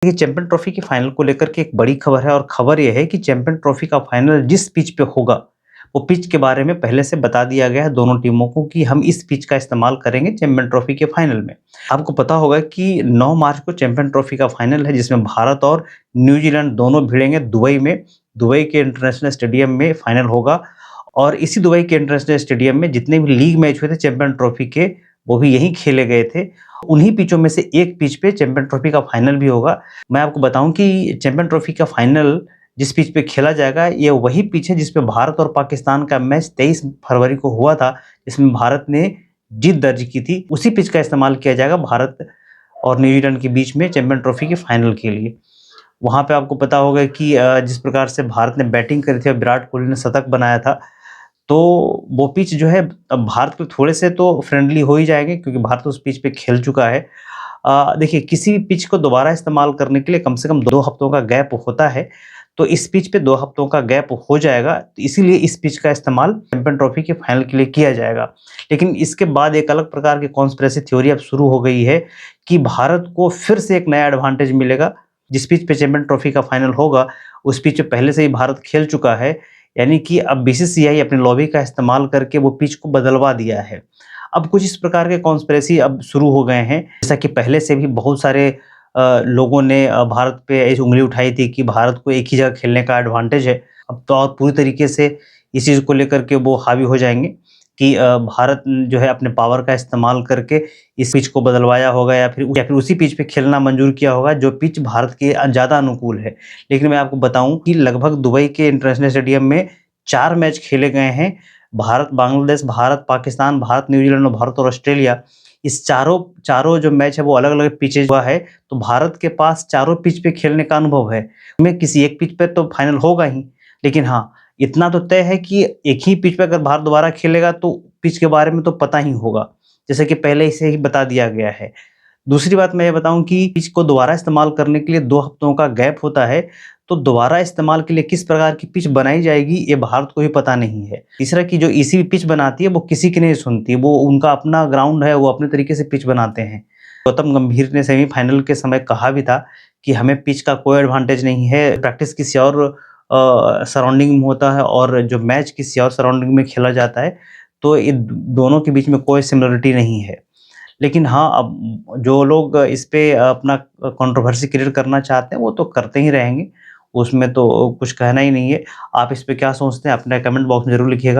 देखिए champion trophy की final को लेकर के एक बड़ी खबर है और खबर ये है कि चैंपियन ट्रॉफी का फाइनल जिस पिच पे होगा, वो पिच के बारे में पहले से बता दिया गया है दोनों टीमों को कि हम इस पिच का इस्तेमाल करेंगे चैंपियन ट्रॉफी के फाइनल में। आपको पता होगा कि 9 मार्च को चैंपियन ट्रॉफी का फाइनल है जिसमें भारत और न्यूजीलैंड दोनों भिड़ेंगे दुबई में। दुबई के इंटरनेशनल स्टेडियम में फाइनल होगा और इसी दुबई के इंटरनेशनल स्टेडियम में जितने भी लीग मैच हुए थे चैंपियन ट्रॉफी के, वो भी यहीं खेले गए थे। उन्हीं पिचों में से एक पिच पे चैंपियन ट्रॉफी का फाइनल भी होगा। मैं आपको बताऊँ कि चैंपियन ट्रॉफी का फाइनल जिस पिच पे खेला जाएगा, ये वही पिच है जिस पे भारत और पाकिस्तान का मैच 23 फरवरी को हुआ था, जिसमें भारत ने जीत दर्ज की थी। उसी पिच का इस्तेमाल किया जाएगा भारत और न्यूजीलैंड के बीच में चैंपियन ट्रॉफी के फाइनल के लिए। वहाँ पे आपको पता होगा कि जिस प्रकार से भारत ने बैटिंग करी थी और विराट कोहली ने शतक बनाया था, तो वो पिच जो है अब भारत के थोड़े से तो फ्रेंडली हो ही जाएँगे क्योंकि भारत उस पिच पे खेल चुका है। देखिए किसी भी पिच को दोबारा इस्तेमाल करने के लिए कम से कम 2 हफ्तों का गैप होता है, तो इस पिच पे 2 हफ्तों का गैप हो जाएगा, तो इसीलिए इस पिच का इस्तेमाल चैंपियन ट्रॉफी के फाइनल के लिए किया जाएगा। लेकिन इसके बाद एक अलग प्रकार की कॉन्स्पिरेसी थ्योरी अब शुरू हो गई है कि भारत को फिर से एक नया एडवांटेज मिलेगा, जिस पिच पे चैंपियन ट्रॉफी का फाइनल होगा, उस पिच पे पहले से ही भारत खेल चुका है, यानी कि अब बीसीसीआई अपने लॉबी का इस्तेमाल करके वो पिच को बदलवा दिया है। अब कुछ इस प्रकार के कॉन्स्पिरेसी अब शुरू हो गए हैं, जैसा कि पहले से भी बहुत सारे लोगों ने भारत पे ऐसी उँगली उठाई थी कि भारत को एक ही जगह खेलने का एडवांटेज है। अब तो और पूरी तरीके से इस चीज़ को लेकर के वो हावी हो जाएँगे कि भारत जो है अपने पावर का इस्तेमाल करके इस पिच को बदलवाया होगा या फिर उसी पिच पे खेलना मंजूर किया होगा जो पिच भारत के ज़्यादा अनुकूल है। लेकिन मैं आपको बताऊँ कि लगभग दुबई के इंटरनेशनल स्टेडियम में 4 मैच खेले गए हैं। भारत बांग्लादेश, भारत पाकिस्तान, भारत न्यूजीलैंड और भारत और ऑस्ट्रेलिया, इस चारों चारों जो मैच है वो अलग-अलग पिचेज़ हुआ है, तो भारत के पास चारों पिच पे खेलने का अनुभव है। में किसी एक पिच पे तो फाइनल होगा ही, लेकिन हाँ, इतना तो तय है कि एक ही पिच पे अगर भारत दोबारा खेलेगा तो पिच के बारे में तो पता ही होगा, जैसे कि पहले से ही बता दिया गया है। दूसरी बात मैं ये बताऊँ कि पिच को दोबारा इस्तेमाल करने के लिए 2 हफ्तों का गैप होता है, तो दोबारा इस्तेमाल के लिए किस प्रकार की पिच बनाई जाएगी, ये भारत को भी पता नहीं है। तीसरा कि जो ईसीबी पिच बनाती है, वो किसी की नहीं सुनती, वो उनका अपना ग्राउंड है, वो अपने तरीके से पिच बनाते हैं। गौतम गंभीर ने सेमीफाइनल के समय कहा भी था कि हमें पिच का कोई एडवांटेज नहीं है, प्रैक्टिस किसी और सराउंडिंग में होता है और जो मैच किसी और सराउंडिंग में खेला जाता है, तो ये दोनों के बीच में कोई सिमिलरिटी नहीं है। लेकिन हाँ, अब जो लोग इस पे अपना कंट्रोवर्सी क्रिएट करना चाहते हैं, वो तो करते ही रहेंगे। उसमें तो कुछ कहना ही नहीं है। आप इस पे क्या सोचते हैं? अपने कमेंट बॉक्स में ज़रूर लिखिएगा।